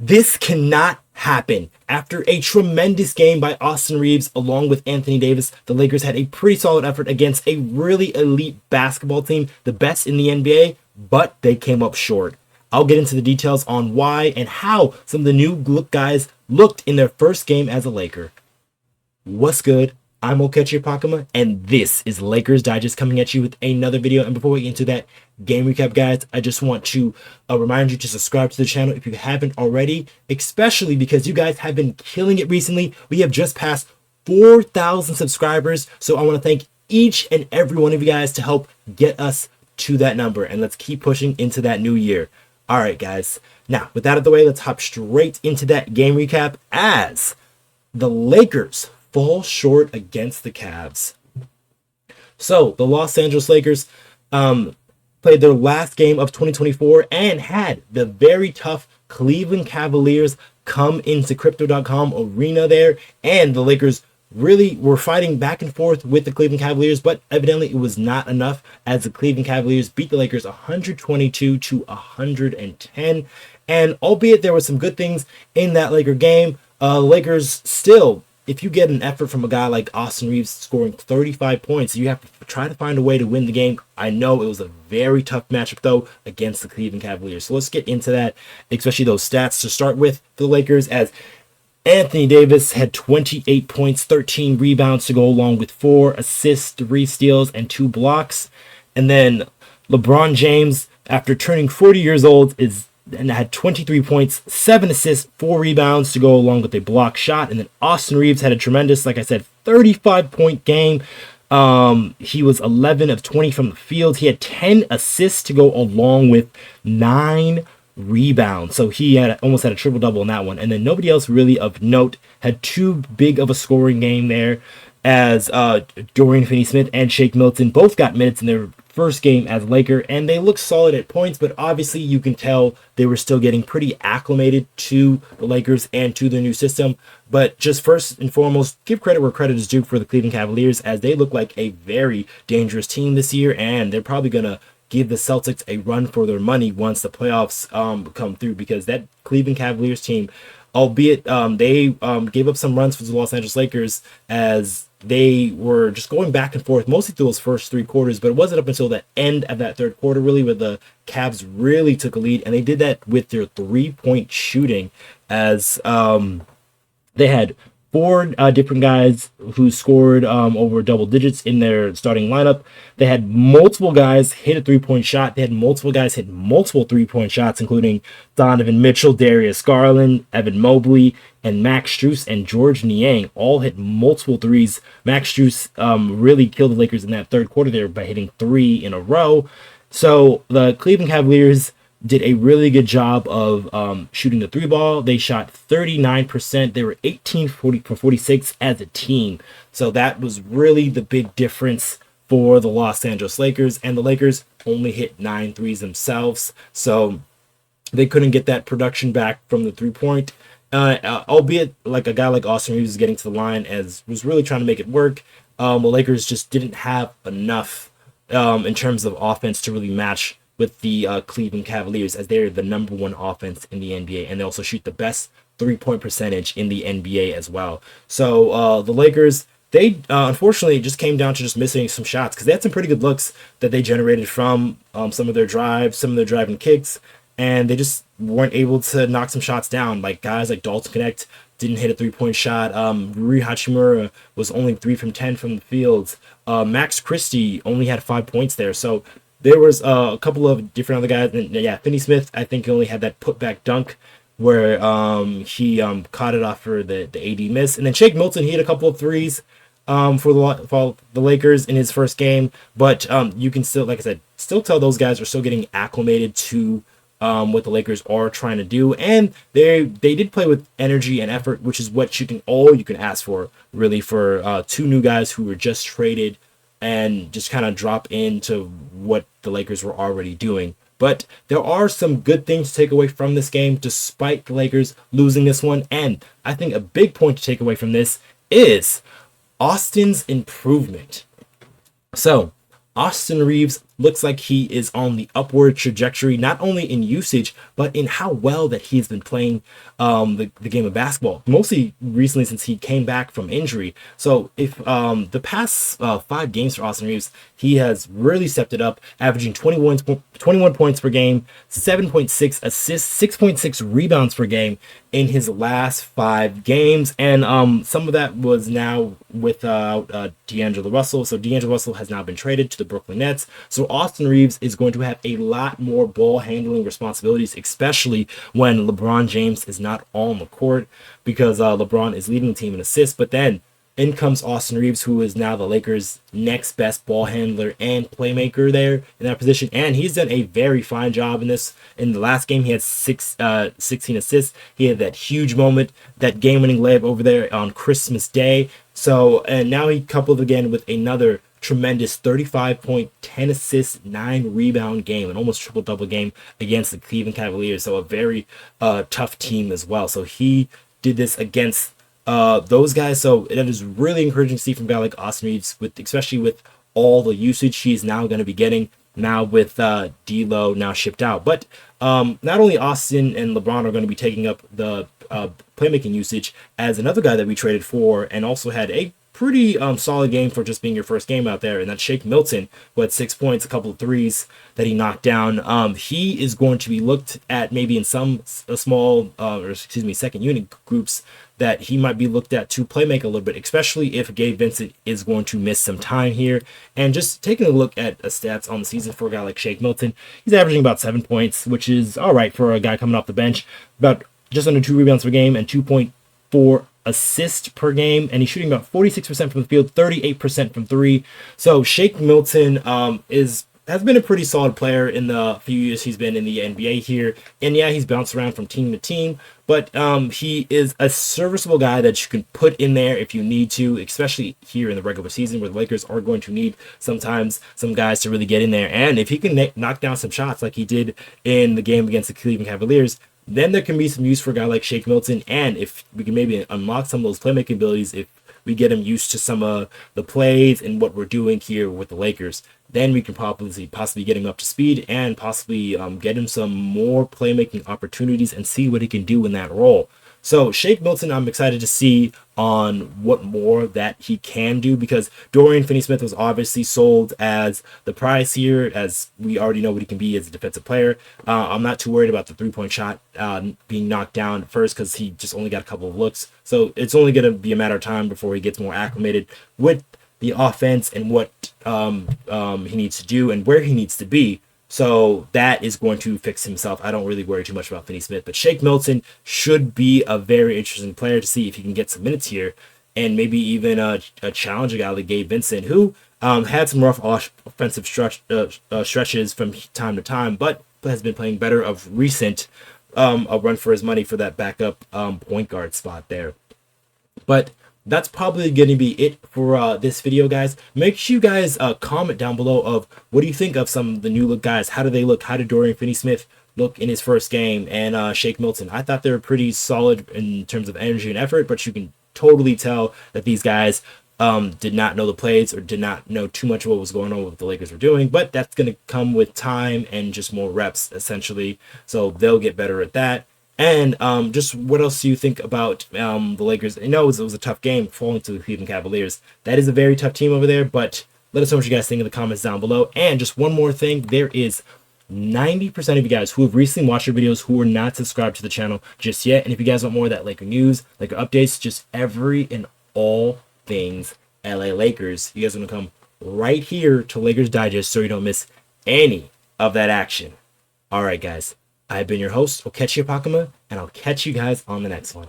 This cannot happen. After a tremendous game by Austin Reaves along with Anthony Davis, the Lakers had a pretty solid effort against a really elite basketball team, the best in the NBA, but they came up short. I'll get into the details on why and how some of the new guys looked in their first game as a Laker. What's good? I'm Okechi Apakama, and this is Lakers Digest coming at you with another video. And before we get into that game recap, guys, I just want to remind you to subscribe to the channel if you haven't already, especially because you guys have been killing it recently. We have just passed 4,000 subscribers, so I want to thank each and every one of you guys to help get us to that number, and let's keep pushing into that new year. All right, guys. Now, with that out of the way, let's hop straight into that game recap as the Lakers fall short against the Cavs. So the Los Angeles Lakers played their last game of 2024 and had the very tough Cleveland Cavaliers come into Crypto.com arena there, and the Lakers really were fighting back and forth with the Cleveland Cavaliers, but evidently it was not enough as the Cleveland Cavaliers beat the Lakers 122-110. And albeit there were some good things in that Laker game, the Lakers still, if you get an effort from a guy like Austin Reaves scoring 35 points, you have to try to find a way to win the game. I know it was a very tough matchup, though, against the Cleveland Cavaliers. So let's get into that, especially those stats to start with for the Lakers, as Anthony Davis had 28 points, 13 rebounds to go along with 4 assists, 3 steals, and 2 blocks. And then LeBron James, after turning 40 years old, had 23 points, 7 assists, 4 rebounds to go along with a block shot. And then Austin Reaves had a tremendous, like I said, 35-point game. He was 11 of 20 from the field. He had 10 assists to go along with 9 rebounds. So he almost had a triple-double in that one. And then nobody else really of note had too big of a scoring game there, as Dorian Finney-Smith and Shake Milton both got minutes in their first game as Laker, and they looked solid at points, but obviously you can tell they were still getting pretty acclimated to the Lakers and to their new system. But just first and foremost, give credit where credit is due for the Cleveland Cavaliers, as they look like a very dangerous team this year, and they're probably going to give the Celtics a run for their money once the playoffs come through, because that Cleveland Cavaliers team, albeit they gave up some runs for the Los Angeles Lakers, as they were just going back and forth mostly through those first 3 quarters, but it wasn't up until the end of that third quarter really where the Cavs really took a lead, and they did that with their 3-point shooting, as they had 4 different guys who scored over double digits in their starting lineup. They had multiple guys hit a 3-point shot. They had multiple guys hit multiple 3-point shots, including Donovan Mitchell, Darius Garland, Evan Mobley, and Max Strus and George Niang all hit multiple threes. Max Strus really killed the Lakers in that third quarter there by hitting 3 in a row. So the Cleveland Cavaliers did a really good job of shooting the 3 ball. They shot 39%. They were 18 for 46 as a team. So that was really the big difference for the Los Angeles Lakers. And the Lakers only hit 9 threes themselves. So they couldn't get that production back from the 3-point. Albeit like a guy like Austin Reaves is getting to the line, as was really trying to make it work. The Lakers just didn't have enough in terms of offense to really match with the Cleveland Cavaliers, as they're the #1 offense in the NBA, and they also shoot the best 3-point percentage in the NBA as well. So the Lakers, they unfortunately just came down to just missing some shots, because they had some pretty good looks that they generated from some of their drives, some of their driving kicks, and they just weren't able to knock some shots down. Like guys like Dalton Knecht didn't hit a 3-point shot. Hachimura was only 3 from 10 from the field. Max Christie only had 5 points there. So there was a couple of different other guys. And yeah, Finney-Smith, I think, only had that putback dunk where he caught it off for the AD miss. And then Shake Milton, he hit a couple of threes for the Lakers in his first game. But you can still, like I said, still tell those guys are still getting acclimated to what the Lakers are trying to do. And they did play with energy and effort, which is what you can ask for, really, for 2 new guys who were just traded and just kind of drop into what the Lakers were already doing. But there are some good things to take away from this game, despite the Lakers losing this one. And I think a big point to take away from this is Austin's improvement. So Austin Reaves looks like he is on the upward trajectory, not only in usage, but in how well that he's been playing the game of basketball, mostly recently since he came back from injury. So if the past 5 games for Austin Reaves, he has really stepped it up, averaging 21 points per game, 7.6 assists, 6.6 rebounds per game in his last 5 games. And some of that was now without D'Angelo Russell. So D'Angelo Russell has now been traded to the Brooklyn Nets. So Austin Reaves is going to have a lot more ball handling responsibilities, especially when LeBron James is not on the court, because LeBron is leading the team in assists. But then in comes Austin Reaves, who is now the Lakers' next best ball handler and playmaker there in that position. And he's done a very fine job in this. In the last game, he had 16 assists. He had that huge moment, that game-winning layup over there on Christmas Day. So, and now he coupled again with another tremendous 35 point, 10 assists, 9 rebound game, an almost triple-double game against the Cleveland Cavaliers. So a very tough team as well. So he did this against those guys. So it is really encouraging to see from a guy like Austin Reaves, especially with all the usage he's now going to be getting now with D'Lo now shipped out. But not only Austin and LeBron are going to be taking up the playmaking usage, as another guy that we traded for and also had a pretty solid game for just being your first game out there, and that's Shake Milton, who had 6 points, a couple of threes that he knocked down. He is going to be looked at maybe in some second unit groups, that he might be looked at to play make a little bit, especially if Gabe Vincent is going to miss some time here. And just taking a look at stats on the season for a guy like Shake Milton, he's averaging about 7 points, which is all right for a guy coming off the bench, about just under 2 rebounds per game and 2.4 assists per game, and he's shooting about 46% from the field, 38% from 3. So Shake Milton has been a pretty solid player in the few years he's been in the NBA here. And yeah, he's bounced around from team to team, but he is a serviceable guy that you can put in there if you need to, especially here in the regular season where the Lakers are going to need sometimes some guys to really get in there. And if he can knock down some shots like he did in the game against the Cleveland Cavaliers, then there can be some use for a guy like Shake Milton. And if we can maybe unlock some of those playmaking abilities, if we get him used to some of the plays and what we're doing here with the Lakers, then we can possibly get him up to speed and possibly get him some more playmaking opportunities and see what he can do in that role. So Shake Milton, I'm excited to see on what more that he can do, because Dorian Finney-Smith was obviously sold as the prize here, as we already know what he can be as a defensive player. I'm not too worried about the three-point shot being knocked down first, because he just only got a couple of looks. So it's only going to be a matter of time before he gets more acclimated with the offense and what he needs to do and where he needs to be. So that is going to fix himself. I don't really worry too much about Finney-Smith, but Shake Milton should be a very interesting player to see if he can get some minutes here, and maybe even a challenge a guy like Gabe Vincent, who had some rough offensive stretches from time to time, but has been playing better of recent. A run for his money for that backup point guard spot there. But that's probably going to be it for this video, guys. Make sure you guys comment down below of what do you think of some of the new look guys. How do they look? How did Dorian Finney-Smith look in his first game? And Shake Milton, I thought they were pretty solid in terms of energy and effort, but you can totally tell that these guys did not know the plays or did not know too much of what was going on with what the Lakers were doing. But that's going to come with time and just more reps, essentially. So they'll get better at that. And just what else do you think about the Lakers? I know it was a tough game falling to the Cleveland Cavaliers. That is a very tough team over there, but let us know what you guys think in the comments down below. And just one more thing, there is 90% of you guys who have recently watched our videos who are not subscribed to the channel just yet. And if you guys want more of that Laker news, Laker updates, just every and all things LA Lakers, you guys are going to come right here to Lakers Digest so you don't miss any of that action. All right, guys. I've been your host, Okechi Apakama, and I'll catch you guys on the next one.